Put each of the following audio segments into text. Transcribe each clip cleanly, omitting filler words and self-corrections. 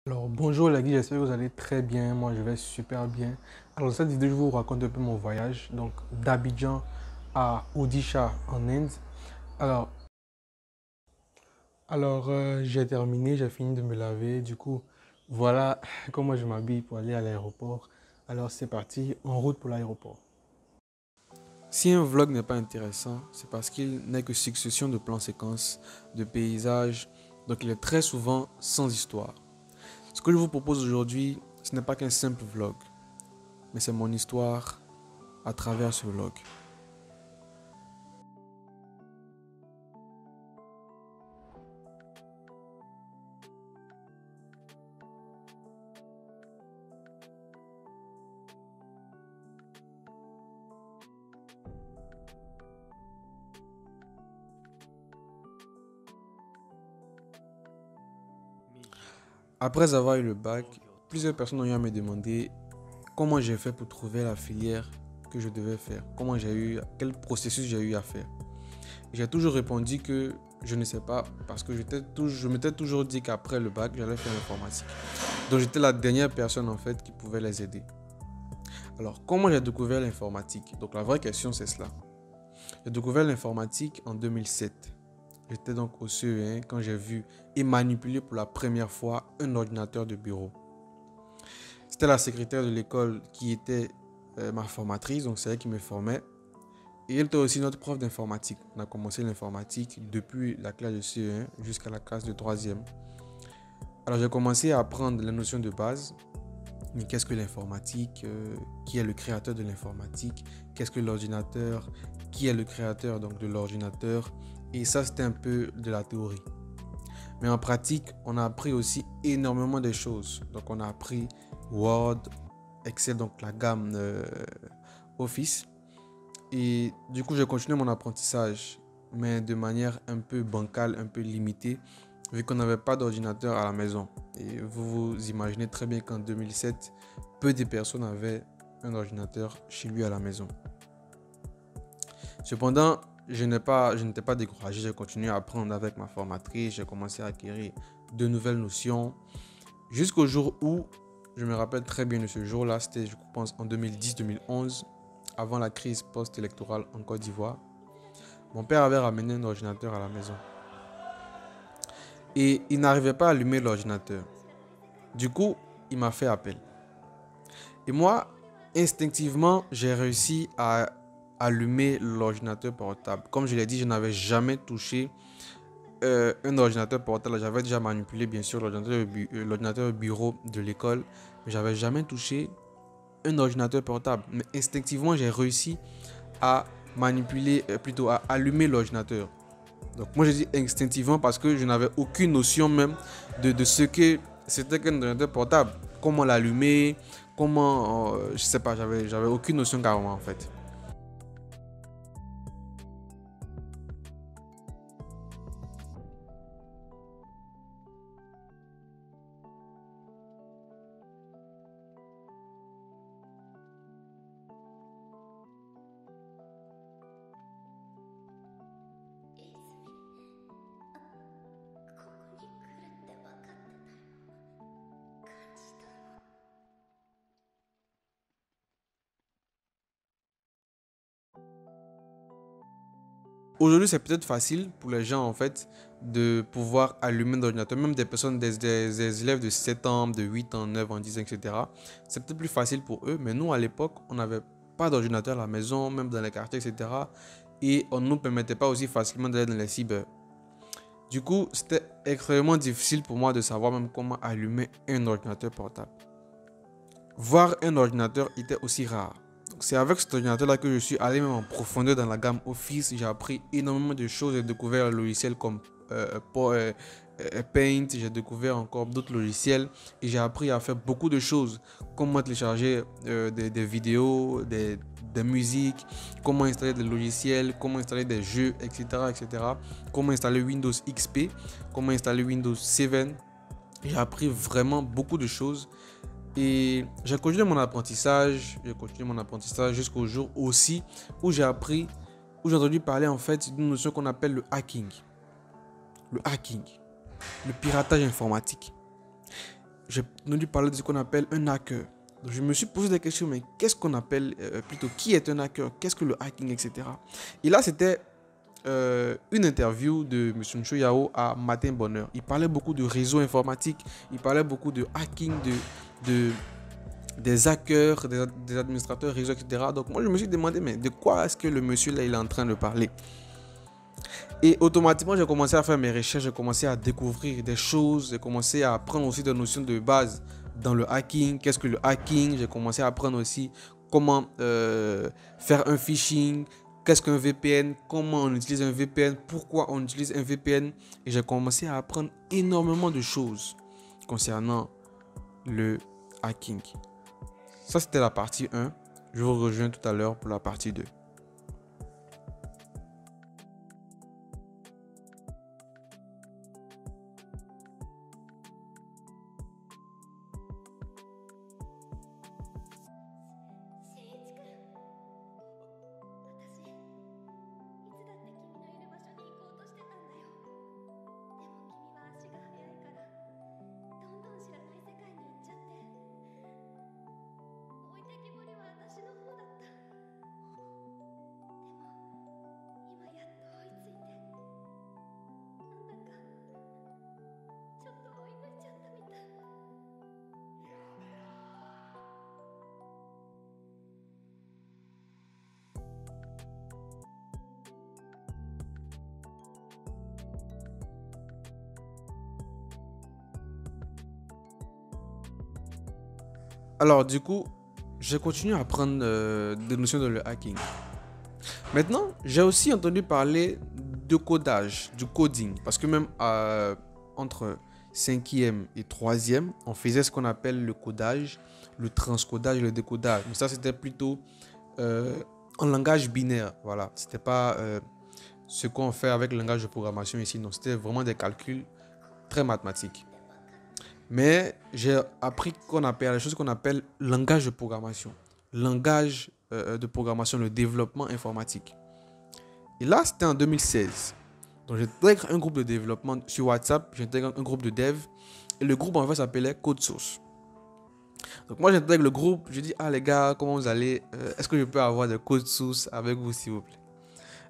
Alors bonjour les gars, j'espère que vous allez très bien. Moi je vais super bien. Alors dans cette vidéo, je vous raconte un peu mon voyage donc d'Abidjan à Odisha en Inde. Alors, j'ai terminé, j'ai fini de me laver. Du coup, voilà comment je m'habille pour aller à l'aéroport. Alors c'est parti, en route pour l'aéroport. Si un vlog n'est pas intéressant, c'est parce qu'il n'est que succession de plans séquences, de paysages, donc il est très souvent sans histoire. Ce que je vous propose aujourd'hui, ce n'est pas qu'un simple vlog, mais c'est mon histoire à travers ce vlog. Après avoir eu le bac, plusieurs personnes ont eu à me demander comment j'ai fait pour trouver la filière que je devais faire, quel processus j'ai eu à faire. J'ai toujours répondu que je ne sais pas parce que je m'étais toujours dit qu'après le bac, j'allais faire l'informatique. Donc j'étais la dernière personne en fait qui pouvait les aider. Alors comment j'ai découvert l'informatique? Donc la vraie question c'est cela. J'ai découvert l'informatique en 2007. J'étais donc au CE1 quand j'ai vu et manipulé pour la première fois un ordinateur de bureau. C'était la secrétaire de l'école qui était ma formatrice, donc c'est elle qui me formait. Et elle était aussi notre prof d'informatique. On a commencé l'informatique depuis la classe de CE1 jusqu'à la classe de 3e. Alors j'ai commencé à apprendre les notions de base. Mais qu'est-ce que l'informatique? Qui est le créateur de l'informatique? Qu'est-ce que l'ordinateur? Qui est le créateur donc de l'ordinateur? Et ça, c'était un peu de la théorie. Mais en pratique, on a appris aussi énormément de choses. Donc on a appris Word, Excel, donc la gamme Office. Et du coup, j'ai continué mon apprentissage, mais de manière un peu bancale, un peu limitée, vu qu'on n'avait pas d'ordinateur à la maison. Et vous vous imaginez très bien qu'en 2007, peu de personnes avaient un ordinateur chez lui à la maison. Cependant, je n'étais pas découragé, j'ai continué à apprendre avec ma formatrice, j'ai commencé à acquérir de nouvelles notions, jusqu'au jour où, je me rappelle très bien de ce jour-là, c'était je pense en 2010-2011, avant la crise post-électorale en Côte d'Ivoire. Mon père avait ramené un ordinateur à la maison et il n'arrivait pas à allumer l'ordinateur. Du coup, il m'a fait appel. Et moi, instinctivement, j'ai réussi à allumer l'ordinateur portable. Comme je l'ai dit, je n'avais jamais touché un ordinateur portable. J'avais déjà manipulé, bien sûr, l'ordinateur bureau de l'école, mais j'avais jamais touché un ordinateur portable. Mais instinctivement, j'ai réussi à manipuler, plutôt à allumer l'ordinateur. Donc moi, je dis instinctivement parce que je n'avais aucune notion même de ce que c'était qu'un ordinateur portable. Comment l'allumer, je sais pas, j'avais aucune notion carrément en fait. Aujourd'hui, c'est peut-être facile pour les gens en fait de pouvoir allumer un ordinateur, même des personnes, des élèves de 7 ans, de 8 ans, 9 ans, 10 ans, etc. C'est peut-être plus facile pour eux, mais nous à l'époque, on n'avait pas d'ordinateur à la maison, même dans les quartiers, etc. Et on ne nous permettait pas aussi facilement d'aller dans les cyber. Du coup, c'était extrêmement difficile pour moi de savoir même comment allumer un ordinateur portable. Voir un ordinateur était aussi rare. C'est avec cet ordinateur-là que je suis allé même en profondeur dans la gamme Office. J'ai appris énormément de choses. J'ai découvert un logiciel comme Paint. J'ai découvert encore d'autres logiciels. Et j'ai appris à faire beaucoup de choses. Comment télécharger des vidéos, des musiques, comment installer des logiciels, comment installer des jeux, etc., etc. Comment installer Windows XP, comment installer Windows 7. J'ai appris vraiment beaucoup de choses. Et j'ai continué mon apprentissage jusqu'au jour aussi où où j'ai entendu parler en fait d'une notion qu'on appelle le hacking, le piratage informatique. j'ai entendu parler de ce qu'on appelle un hacker. Donc, je me suis posé des questions, mais qu'est-ce qu'on appelle, plutôt, qui est un hacker? Qu'est-ce que le hacking, etc. Et là, c'était une interview de M. Ncho Yao à Matin Bonheur. Il parlait beaucoup de réseaux informatiques, il parlait beaucoup de hacking, de, des hackers, des administrateurs réseau, etc. Donc moi, je me suis demandé, mais de quoi est-ce que le monsieur là, il est en train de parler? Et automatiquement, j'ai commencé à faire mes recherches, j'ai commencé à découvrir des choses, j'ai commencé à apprendre aussi des notions de base dans le hacking. Qu'est-ce que le hacking? J'ai commencé à apprendre aussi comment faire un phishing, qu'est-ce qu'un VPN, comment on utilise un VPN, pourquoi on utilise un VPN. Et j'ai commencé à apprendre énormément de choses concernant le hacking. Ça, c'était la partie 1. Je vous rejoins tout à l'heure pour la partie 2. Alors, du coup, j'ai continué à apprendre des notions de le hacking. Maintenant, j'ai aussi entendu parler de codage, du coding. Parce que même entre 5e et 3e, on faisait ce qu'on appelle le codage, le transcodage, le décodage. Mais ça, c'était plutôt en langage binaire. Voilà, c'était pas ce qu'on fait avec le langage de programmation ici. Non, c'était vraiment des calculs très mathématiques. Mais j'ai appris qu'on appelle les choses qu'on appelle langage de programmation. Langage de programmation, le développement informatique. Et là, c'était en 2016. Donc, j'intègre un groupe de développement sur WhatsApp, j'intègre un groupe de dev. Et le groupe, en fait, s'appelait Code Source. Donc, moi, j'intègre le groupe. Je dis, ah les gars, comment vous allez? Est-ce que je peux avoir des Code Source avec vous, s'il vous plaît?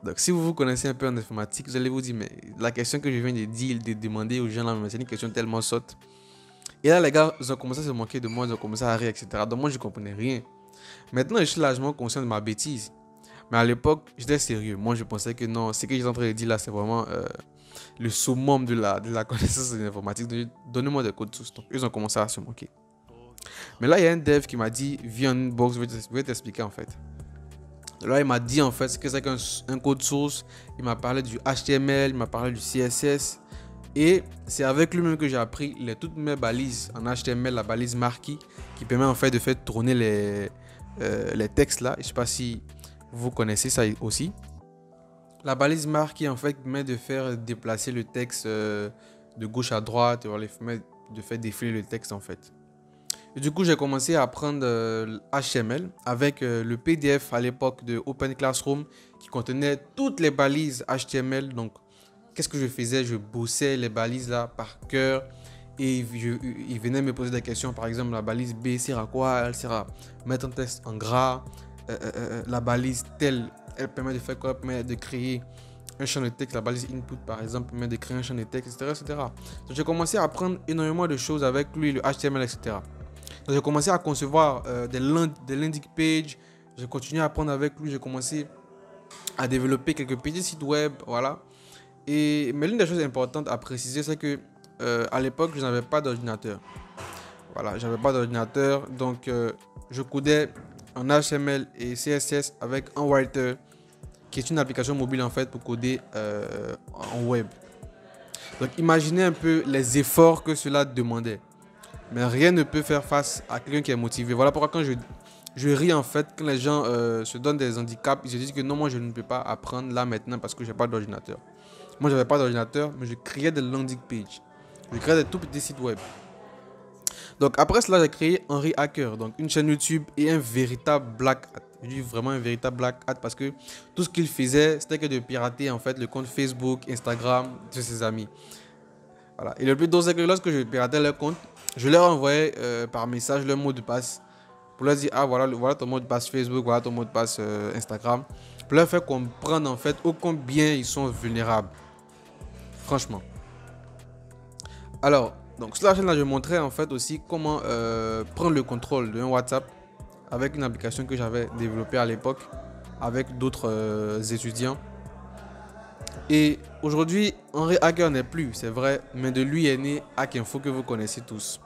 Donc, si vous vous connaissez un peu en informatique, vous allez vous dire, mais la question que je viens de dire, de demander aux gens là, c'est une question tellement sotte. Et là, les gars, ils ont commencé à se moquer de moi, ils ont commencé à rire, etc. Donc, moi, je ne comprenais rien. Maintenant, je suis largement conscient de ma bêtise. Mais à l'époque, j'étais sérieux. Moi, je pensais que non, ce que j'étais en train de dire là, c'est vraiment le summum de la connaissance de l'informatique. Donnez-moi des codes sources. Donc, ils ont commencé à se moquer. Mais là, il y a un dev qui m'a dit, viens en inbox, je vais t'expliquer en fait. Là, il m'a dit en fait ce que c'est qu'un code source. Il m'a parlé du HTML, il m'a parlé du CSS. Et c'est avec lui-même que j'ai appris toutes mes balises en HTML, la balise marquee, qui permet en fait de faire tourner les textes là. Je ne sais pas si vous connaissez ça aussi. La balise marquee en fait permet de faire déplacer le texte de gauche à droite, de faire défiler le texte en fait. Et du coup, j'ai commencé à apprendre HTML avec le PDF à l'époque de Open Classroom qui contenait toutes les balises HTML. Donc, qu'est-ce que je faisais? Je bossais les balises là par cœur et il venait me poser des questions. Par exemple, la balise B sert à quoi? Elle sert à mettre un texte en gras. La balise telle, elle permet de faire quoi? Elle permet de créer un champ de texte. La balise input, par exemple, permet de créer un champ de texte, etc. etc. Donc, j'ai commencé à apprendre énormément de choses avec lui, le HTML, etc. Donc, j'ai commencé à concevoir des landing pages. J'ai continué à apprendre avec lui. J'ai commencé à développer quelques petits sites web. Voilà. Mais l'une des choses importantes à préciser, c'est que à l'époque, je n'avais pas d'ordinateur. Voilà, j'avais pas d'ordinateur. Donc, je codais en HTML et CSS avec un Writer, qui est une application mobile en fait pour coder en web. Donc, imaginez un peu les efforts que cela demandait. Mais rien ne peut faire face à quelqu'un qui est motivé. Voilà pourquoi quand je ris en fait, quand les gens se donnent des handicaps, ils se disent que non, moi je ne peux pas apprendre là maintenant parce que je n'ai pas d'ordinateur. Moi, je n'avais pas d'ordinateur, mais je créais des landing pages. Je créais des tout petits sites web. Donc après cela, j'ai créé Henry Hacker, donc une chaîne YouTube et un véritable black hat. Je dis vraiment un véritable black hat parce que tout ce qu'il faisait, c'était que de pirater en fait le compte Facebook, Instagram de ses amis. Voilà. Et le plus drôle, c'est que lorsque je piratais leur compte, Je leur envoyais par message leur mot de passe pour leur dire, ah voilà, voilà ton mot de passe Facebook, voilà ton mot de passe Instagram, pour leur faire comprendre en fait ô combien ils sont vulnérables. Franchement. Alors, donc sur la chaîne là, je montrais en fait aussi comment prendre le contrôle d'un WhatsApp avec une application que j'avais développée à l'époque avec d'autres étudiants. Et aujourd'hui, Henri Hacker n'est plus, c'est vrai, mais de lui est né Hackinfo que vous connaissez tous.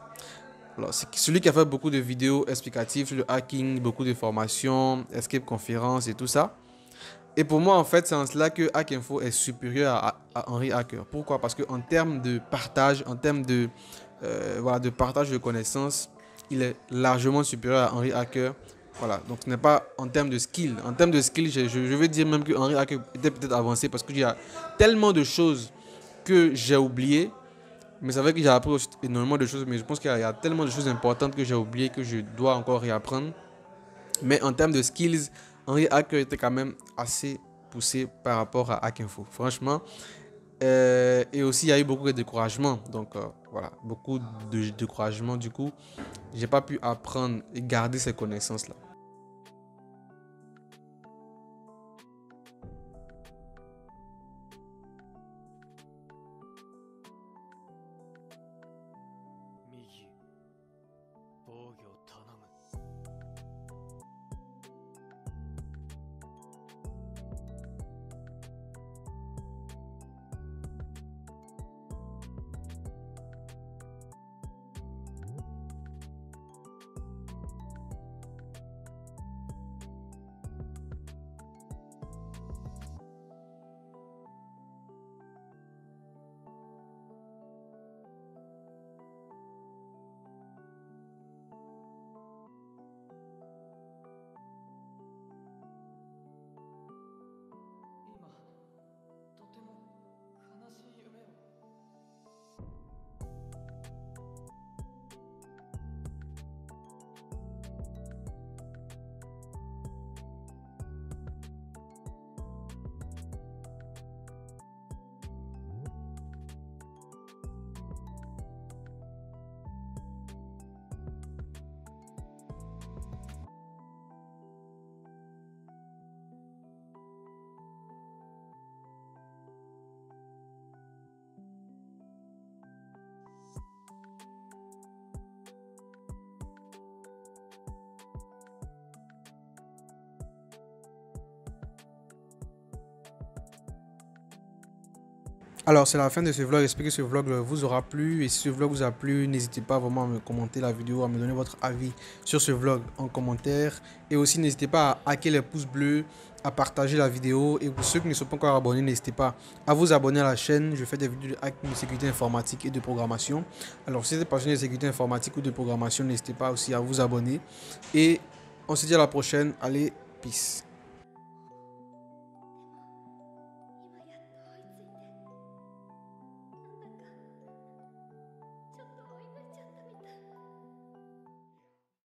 Alors, c'est celui qui a fait beaucoup de vidéos explicatives sur le hacking, beaucoup de formations, escape conférences et tout ça. Et pour moi, en fait, c'est en cela que Hackinfo est supérieur à Henri Hacker. Pourquoi? Parce qu'en termes de partage, en termes de, voilà, de partage de connaissances, il est largement supérieur à Henri Hacker. Voilà, donc ce n'est pas en termes de skill. En termes de skill, je veux dire même que Henri Hacker était peut-être avancé parce qu'il y a tellement de choses que j'ai oubliées. Mais c'est vrai que j'ai appris aussi énormément de choses, mais je pense qu'il y a tellement de choses importantes que j'ai oubliées que je dois encore réapprendre. Mais en termes de skills, Henri Hacker était quand même assez poussé par rapport à Hackinfo. Franchement. Et aussi, il y a eu beaucoup de découragement. Donc, voilà, beaucoup de découragement. Du coup, j'ai pas pu apprendre et garder ces connaissances-là. Alors, c'est la fin de ce vlog. J'espère que ce vlog vous aura plu. Et si ce vlog vous a plu, n'hésitez pas vraiment à me commenter la vidéo, à me donner votre avis sur ce vlog en commentaire. Et aussi, n'hésitez pas à hacker les pouces bleus, à partager la vidéo. Et pour ceux qui ne sont pas encore abonnés, n'hésitez pas à vous abonner à la chaîne. Je fais des vidéos de hacking, de sécurité informatique et de programmation. Alors, si vous êtes passionné de sécurité informatique ou de programmation, n'hésitez pas aussi à vous abonner. Et on se dit à la prochaine. Allez, peace.